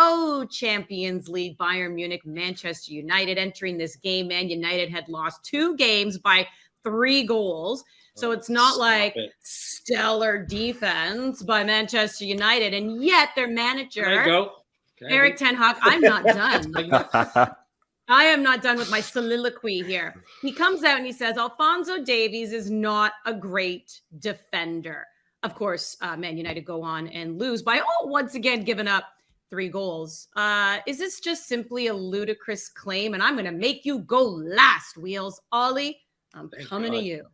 co-champions league, Bayern Munich, Manchester United. Entering this game, Man United had lost 2 games by 3 goals. So it's not like stellar defense by Manchester United. And yet their manager, Erik ten Hag, I'm not done. I am not done with my soliloquy here. He comes out and he says, Alphonso Davies is not a great defender. Of course, Man United go on and lose by, once again, giving up 3 goals. Is this just simply a ludicrous claim? And I'm going to make you go last, Wheels. Ollie, I'm coming to you.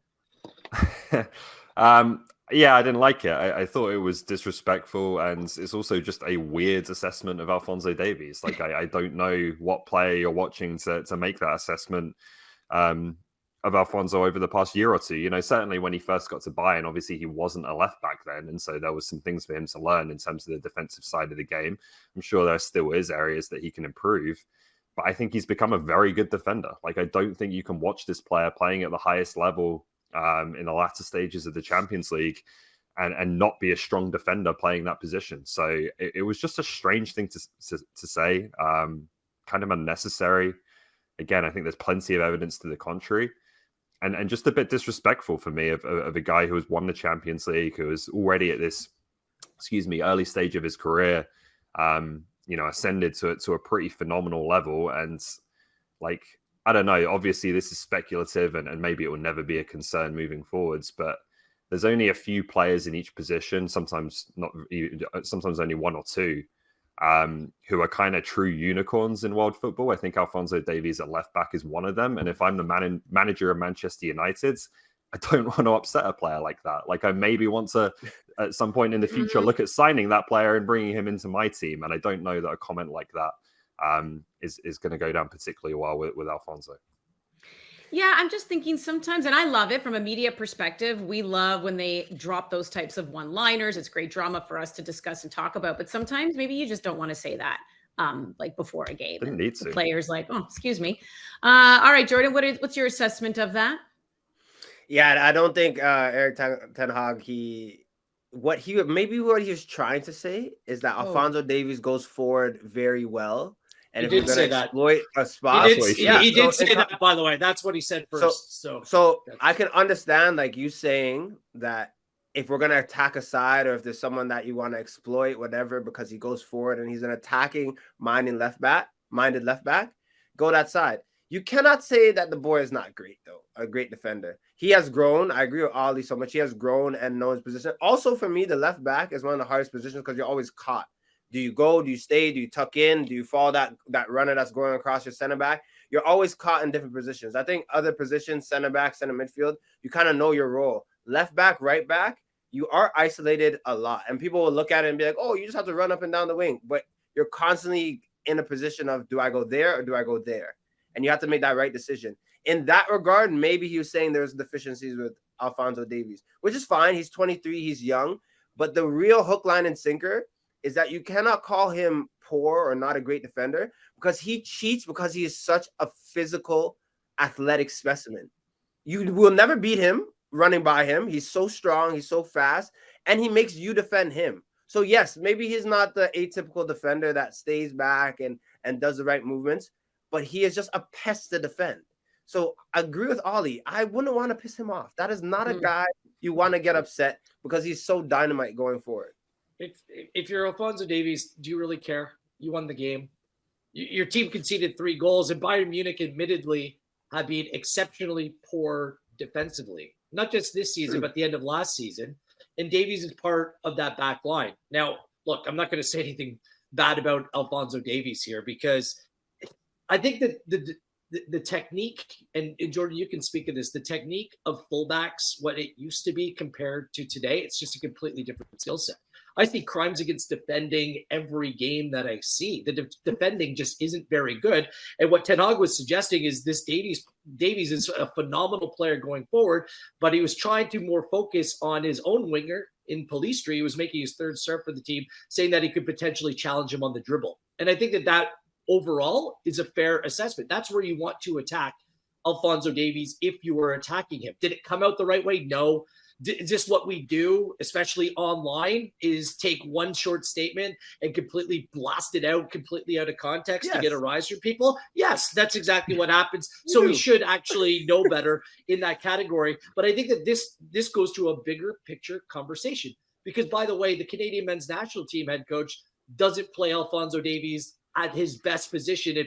Yeah, I didn't like it. I thought it was disrespectful, and it's also just a weird assessment of Alphonso Davies. Like, I don't know what player you're watching to make that assessment of Alphonso over the past year or two. You know, certainly when he first got to Bayern, obviously he wasn't a left back then, and so there was some things for him to learn in terms of the defensive side of the game. I'm sure there still is areas that he can improve, but I think he's become a very good defender. Like, I don't think you can watch this player playing at the highest level in the latter stages of the Champions League and not be a strong defender playing that position. So it was just a strange thing to say, kind of unnecessary. Again, I think there's plenty of evidence to the contrary, and just a bit disrespectful for me of a guy who has won the Champions League, who is already at this, early stage of his career, ascended to a pretty phenomenal level. And like, I don't know, obviously this is speculative and maybe it will never be a concern moving forwards, but there's only a few players in each position, sometimes only 1 or 2, who are kind of true unicorns in world football. I think Alphonso Davies at left back is one of them. And if I'm the manager of Manchester United, I don't want to upset a player like that. Like, I maybe want to, at some point in the future, look at signing that player and bringing him into my team. And I don't know that a comment like that is going to go down particularly well with Alphonso. Yeah, I'm just thinking sometimes, and I love it from a media perspective. We love when they drop those types of one-liners. It's great drama for us to discuss and talk about. But sometimes maybe you just don't want to say that, like before a game. Didn't need to. The players like, excuse me. All right, Jordan, what's your assessment of that? Yeah, I don't think Erik ten Hag, what he was trying to say is that Alphonso Davies goes forward very well. And if you're going to exploit a spot, he did say that, by the way. That's what he said first. So I can understand, like, you saying that if we're going to attack a side, or if there's someone that you want to exploit, whatever, because he goes forward and he's an attacking minded left back, go that side. You cannot say that the boy is not great, though, a great defender. He has grown. I agree with Ollie so much. He has grown and knows his position. Also, for me, the left back is one of the hardest positions because you're always caught. Do you go? Do you stay? Do you tuck in? Do you follow that runner that's going across your center back? You're always caught in different positions. I think other positions, center back, center midfield, you kind of know your role. Left back, right back, you are isolated a lot. And people will look at it and be like, you just have to run up and down the wing. But you're constantly in a position of, do I go there or do I go there? And you have to make that right decision. In that regard, maybe he was saying there's deficiencies with Alphonso Davies, which is fine. He's 23. He's young. But the real hook, line, and sinker is that you cannot call him poor or not a great defender because he cheats because he is such a physical, athletic specimen. You will never beat him running by him. He's so strong. He's so fast. And he makes you defend him. So, yes, maybe he's not the atypical defender that stays back and does the right movements, but he is just a pest to defend. So I agree with Ollie. I wouldn't want to piss him off. That is not a guy you want to get upset because he's so dynamite going forward. If you're Alphonso Davies, do you really care? You won the game. Your team conceded 3 goals, and Bayern Munich admittedly have been exceptionally poor defensively. Not just this season, but the end of last season. And Davies is part of that back line. Now, look, I'm not going to say anything bad about Alphonso Davies here because I think that the technique, and Jordan, you can speak of this, the technique of fullbacks, what it used to be compared to today, it's just a completely different skill set. I see crimes against defending every game that I see. The defending just isn't very good. And what Ten Hag was suggesting is this Davies is a phenomenal player going forward, but he was trying to more focus on his own winger in Pellistri. He was making his 3rd start for the team, saying that he could potentially challenge him on the dribble. And I think that overall is a fair assessment. That's where you want to attack Alphonso Davies if you were attacking him. Did it come out the right way? No. just what we do, especially online, is take one short statement and completely blast it out completely out of context to get a rise from people. Yes, that's exactly what happens. So we should actually know better in that category. But I think that this goes to a bigger picture conversation, because, by the way, the Canadian men's national team head coach doesn't play Alphonso Davies at his best position.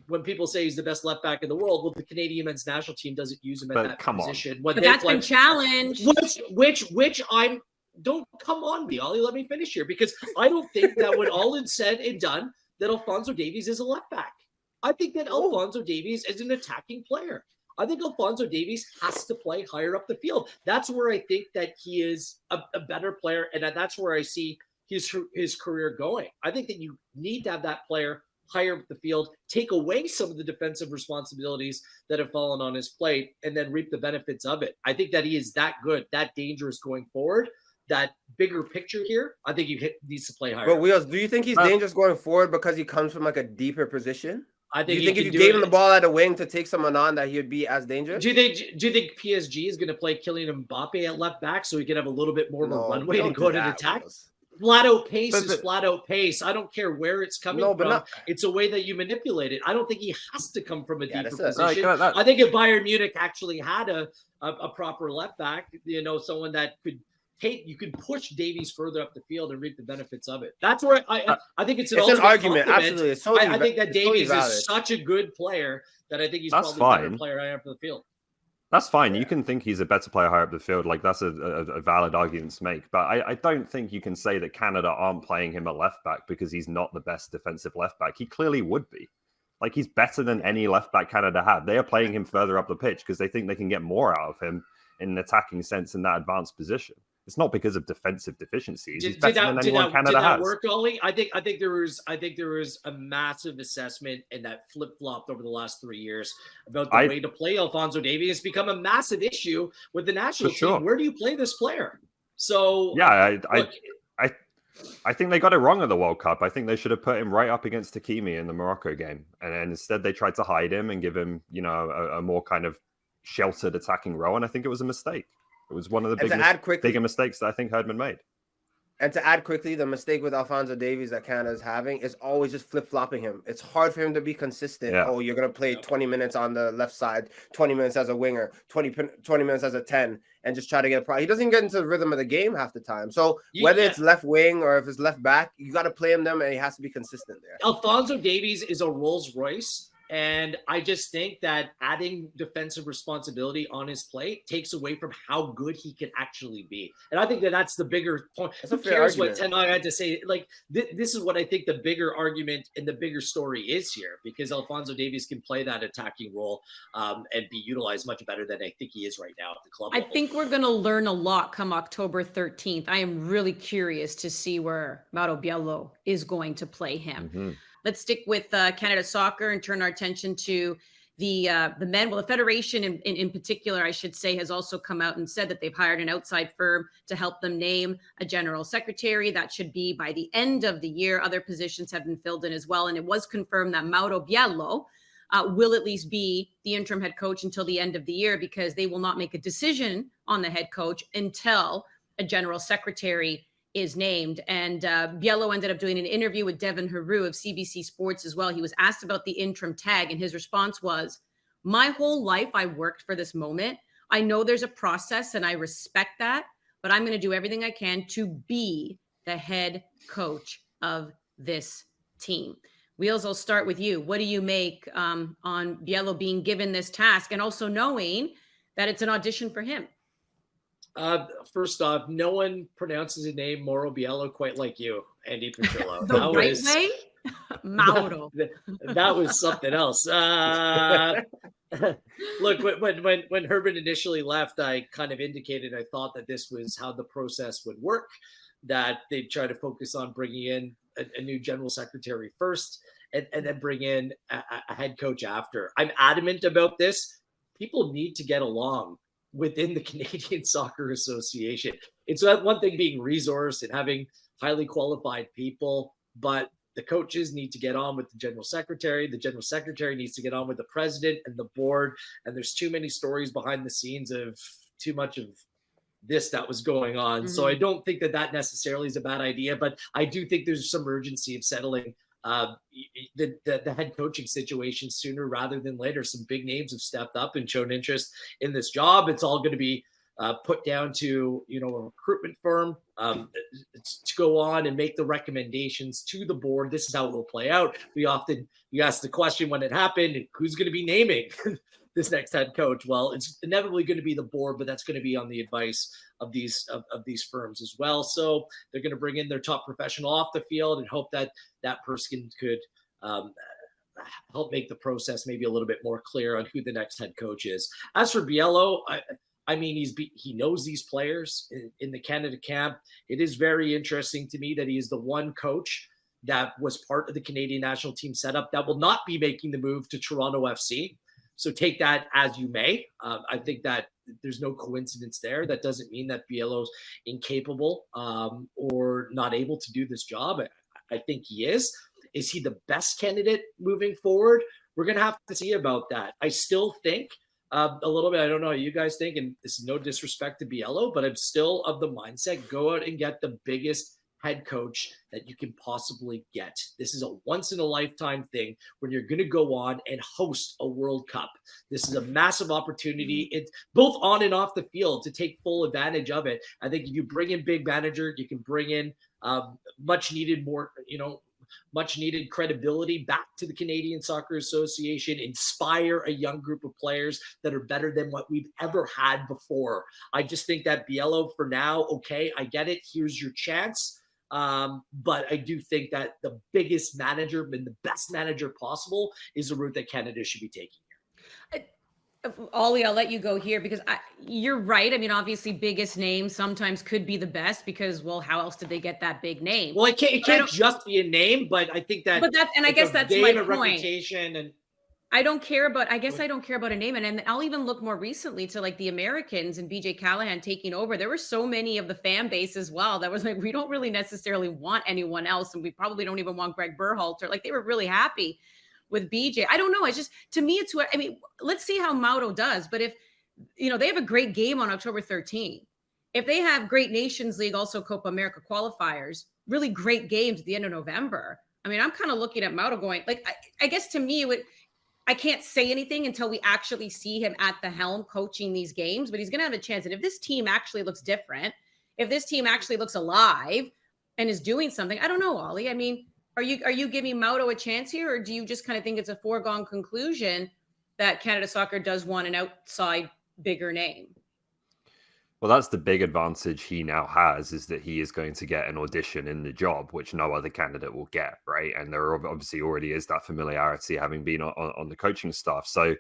When people say he's the best left back in the world, well, the Canadian men's national team doesn't use him at that position. But that's been challenged. Which I'm don't come on me, Ollie. Let me finish here, because I don't think that when all is said and done, that Alphonso Davies is a left back. I think that Alphonso Davies is an attacking player. I think Alphonso Davies has to play higher up the field. That's where I think that he is a better player, and that's where I see his career going. I think that you need to have that player higher up the field, take away some of the defensive responsibilities that have fallen on his plate, and then reap the benefits of it. I think that he is that good, that dangerous going forward. That bigger picture here, I think needs to play higher. But Wheels, do you think he's dangerous going forward because he comes from like a deeper position? I think. Do you think if you gave him the ball at a wing to take someone on, that he would be as dangerous? Do you think PSG is going to play Kylian Mbappe at left back so he can have a little bit more of a runway to go to attack? Flat out pace is flat out pace. I don't care where it's coming from. It's a way that you manipulate it. I don't think he has to come from a deeper position. I think if Bayern Munich actually had a proper left back, someone that you could push Davies further up the field and reap the benefits of it. That's where I think it's an argument. Absolutely. I think that Davies is such a good player that I think he's probably a better player higher up the field. That's fine. Yeah. You can think he's a better player higher up the field. Like, that's a valid argument to make. But I don't think you can say that Canada aren't playing him at left back because he's not the best defensive left back. He clearly would be. Like, he's better than any left back Canada had. They are playing him further up the pitch because they think they can get more out of him in an attacking sense in that advanced position. It's not because of defensive deficiencies. He's better than anyone Canada has. Did that work, Ollie? I think there was a massive assessment, and that flip-flopped over the last 3 years about the way to play Alphonso Davies. It's become a massive issue with the national team. Where do you play this player? So yeah, I think they got it wrong at the World Cup. I think they should have put him right up against Hakimi in the Morocco game, and instead they tried to hide him and give him, a more kind of sheltered attacking role. And I think it was a mistake. It was one of the bigger mistakes that I think Herdman made. And to add quickly, the mistake with Alphonso Davies that Canada is having is always just flip-flopping him. It's hard for him to be consistent. Yeah. Oh, you're going to play 20 minutes on the left side, 20 minutes as a winger, 20 minutes as a 10, and just try to get He doesn't get into the rhythm of the game half the time. So whether it's left wing or if it's left back, you got to play him and he has to be consistent there. Alphonso Davies is a Rolls Royce. And I just think that adding defensive responsibility on his plate takes away from how good he can actually be. And I think that's the bigger point. Who cares what Tenai had to say? Like, this is what I think the bigger argument and the bigger story is here, because Alphonso Davies can play that attacking role and be utilized much better than I think he is right now at the club level. I think we're going to learn a lot come October 13th. I am really curious to see where Mauro Biello is going to play him. Mm-hmm. Let's stick with Canada soccer and turn our attention to the men. Well, the federation in particular, I should say, has also come out and said that they've hired an outside firm to help them name a general secretary. That should be by the end of the year. Other positions have been filled in as well. And it was confirmed that Mauro Biello will at least be the interim head coach until the end of the year, because they will not make a decision on the head coach until a general secretary is named. And Biello ended up doing an interview with Devin Haru of CBC Sports as well. He was asked about the interim tag, and his response was, "My whole life I worked for this moment. I know there's a process and I respect that, but I'm going to do everything I can to be the head coach of this team." Wheels, I'll start with you. What do you make on Biello being given this task, and also knowing that it's an audition for him? First off, no one pronounces his name Mauro Biello quite like you, Andy Petrillo. The right way? Mauro. That was something else. Look, when Herdman initially left, I kind of indicated I thought that this was how the process would work, that they'd try to focus on bringing in a new general secretary first and then bring in a head coach after. I'm adamant about this. People need to get along within the Canadian Soccer Association. It's one thing being resourced and having highly qualified people, but the coaches need to get on with the general secretary. The general secretary needs to get on with the president and the board. And there's too many stories behind the scenes of too much of this that was going on. So I don't think that necessarily is a bad idea, but I do think there's some urgency of settling the head coaching situation sooner rather than later. Some big names have stepped up and shown interest in this job. It's all going to be put down to, a recruitment firm to go on and make the recommendations to the board. This is how it will play out. You ask the question when it happened, who's going to be naming this next head coach? Well, it's inevitably going to be the board, but that's going to be on the advice of these firms as well. So they're going to bring in their top professional off the field and hope that person could help make the process maybe a little bit more clear on who the next head coach is. As for Biello, I mean, he knows these players in the Canada camp. It is very interesting to me that he is the one coach that was part of the Canadian national team setup that will not be making the move to Toronto FC. So take that as you may. I think that there's no coincidence there. That doesn't mean that Biello's incapable or not able to do this job. I think he is. Is he the best candidate moving forward? We're going to have to see about that. I still think a little bit, I don't know what you guys think, and this is no disrespect to Biello, but I'm still of the mindset, go out and get the biggest head coach that you can possibly get. This is a once in a lifetime thing when you're going to go on and host a World Cup. This is a massive opportunity. It's both on and off the field to take full advantage of it. I think if you bring in big manager, you can bring in much needed credibility back to the Canadian Soccer Association, inspire a young group of players that are better than what we've ever had before. I just think that Biello for now, okay, I get it. Here's your chance. But I do think that the biggest manager and the best manager possible is the route that Canada should be taking here. Ollie, I'll let you go here because you're right. I mean, obviously, biggest name sometimes could be the best because, well, how else did they get that big name? Well, it can't just be a name, but I think that. But I guess that's my point. Reputation and. I don't care about a name. And I'll even look more recently to like the Americans and BJ Callahan taking over. There were so many of the fan base as well that was like, we don't really necessarily want anyone else. And we probably don't even want Greg Berhalter. Like they were really happy with BJ. I don't know. It's just, to me, let's see how Mauro does. But if, they have a great game on October 13th. If they have great Nations League, also Copa America qualifiers, really great games at the end of November. I mean, I'm kind of looking at Mauro going like, I guess to me, I can't say anything until we actually see him at the helm coaching these games, but he's going to have a chance. And if this team actually looks different, if this team actually looks alive and is doing something, I don't know, Ollie. I mean, are you giving Mauro a chance here, or do you just kind of think it's a foregone conclusion that Canada Soccer does want an outside bigger name? Well, that's the big advantage he now has, is that he is going to get an audition in the job, which no other candidate will get, right? And there obviously already is that familiarity having been on the coaching staff. So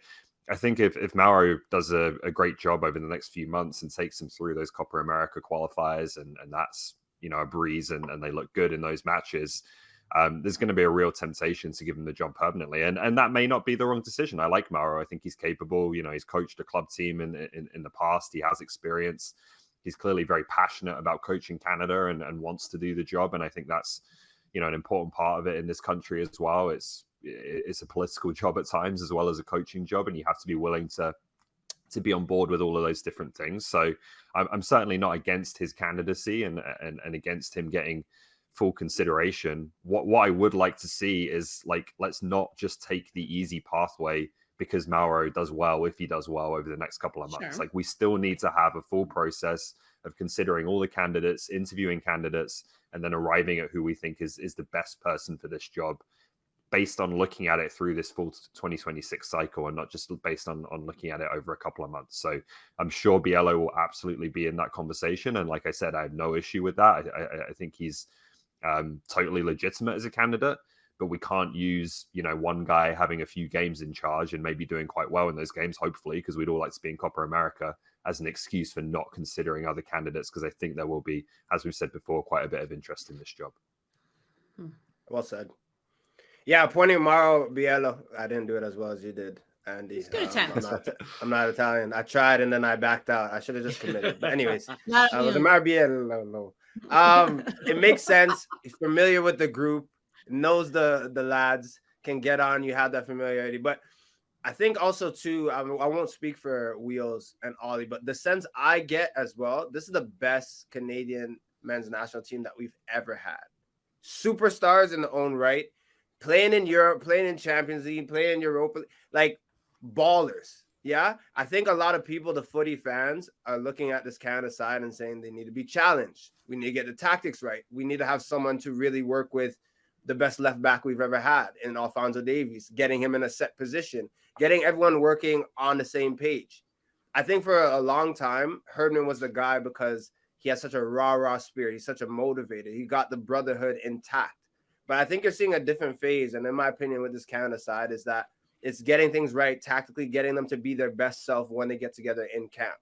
I think if Mauro does a great job over the next few months and takes them through those Copa America qualifiers and that's, a breeze and they look good in those matches, there's going to be a real temptation to give him the job permanently. And that may not be the wrong decision. I like Mauro. I think he's capable. He's coached a club team in the past. He has experience. He's clearly very passionate about coaching Canada and wants to do the job. And I think that's, an important part of it in this country as well. It's a political job at times as well as a coaching job. And you have to be willing to be on board with all of those different things. So I'm certainly not against his candidacy and against him getting full consideration. What I would like to see is, like, let's not just take the easy pathway because Mauro does well, if he does well over the next couple of months. Sure. Like, we still need to have a full process of considering all the candidates, interviewing candidates, and then arriving at who we think is the best person for this job, based on looking at it through this full 2026 cycle and not just based on looking at it over a couple of months. So I'm sure Biello will absolutely be in that conversation. And like I said, I have no issue with that. I think he's totally legitimate as a candidate, but we can't use, one guy having a few games in charge and maybe doing quite well in those games, hopefully, because we'd all like to be in Copa America, as an excuse for not considering other candidates, because I think there will be, as we've said before, quite a bit of interest in this job. Well said. Yeah, pointing Mauro Biello, I didn't do it as well as you did, Andy. It's a good attempt. I'm not Italian. I tried and then I backed out. I should have just committed. But anyways, Mauro Biello, no. It makes sense. He's familiar with the group, knows the lads, can get on. You have that familiarity. But I think also too, I won't speak for Wheels and Ollie, but the sense I get as well, this is the best Canadian men's national team that we've ever had. Superstars in their own right, playing in Europe, playing in Champions League, playing in Europa, like ballers. Yeah, I think a lot of people, the footy fans, are looking at this Canada side and saying they need to be challenged. We need to get the tactics right. We need to have someone to really work with the best left back we've ever had in Alphonso Davies, getting him in a set position, getting everyone working on the same page. I think for a long time, Herdman was the guy because he has such a raw spirit. He's such a motivator. He got the brotherhood intact. But I think you're seeing a different phase. And in my opinion, with this Canada side is that it's getting things right tactically, getting them to be their best self when they get together in camp.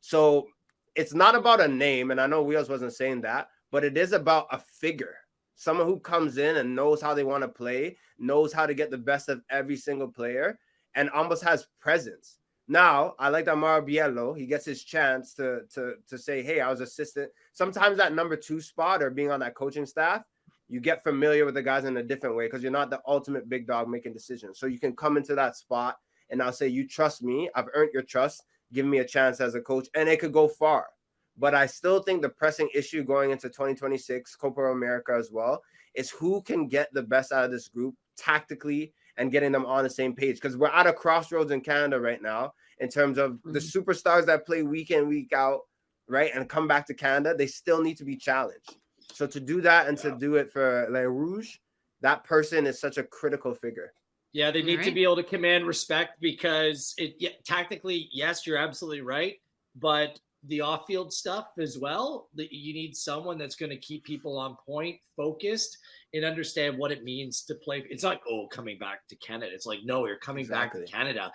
So it's not about a name. And I know Wheels wasn't saying that, but it is about a figure. Someone who comes in and knows how they want to play, knows how to get the best of every single player, and almost has presence. Now, I like that Mauro Biello. He gets his chance to say, hey, I was assistant. Sometimes that number 2 spot or being on that coaching staff, you get familiar with the guys in a different way because you're not the ultimate big dog making decisions. So you can come into that spot and I'll say, you trust me. I've earned your trust. Give me a chance as a coach. And it could go far. But I still think the pressing issue going into 2026, Copa America as well, is who can get the best out of this group tactically and getting them on the same page. Because we're at a crossroads in Canada right now in terms of the superstars that play week in, week out, right, and come back to Canada, they still need to be challenged. So to do that and to do it for Les Rouges, that person is such a critical figure. Yeah, they need to be able to command respect because tactically, yes, you're absolutely right. But the off-field stuff as well, that you need someone that's going to keep people on point, focused, and understand what it means to play. It's not, coming back to Canada. It's like, no, you're coming back to Canada.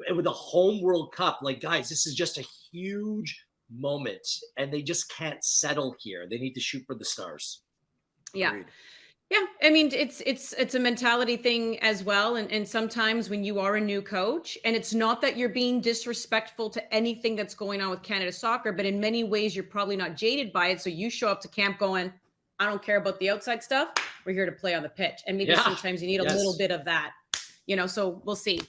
And with the home World Cup, like, guys, this is just a huge moment, and they just can't settle here. They need to shoot for the stars. Yeah. Agreed. Yeah, I mean, it's a mentality thing as well. And sometimes when you are a new coach, and it's not that you're being disrespectful to anything that's going on with Canada soccer, but in many ways, you're probably not jaded by it. So you show up to camp going, I don't care about the outside stuff. We're here to play on the pitch. And maybe sometimes you need a little bit of that, so we'll see.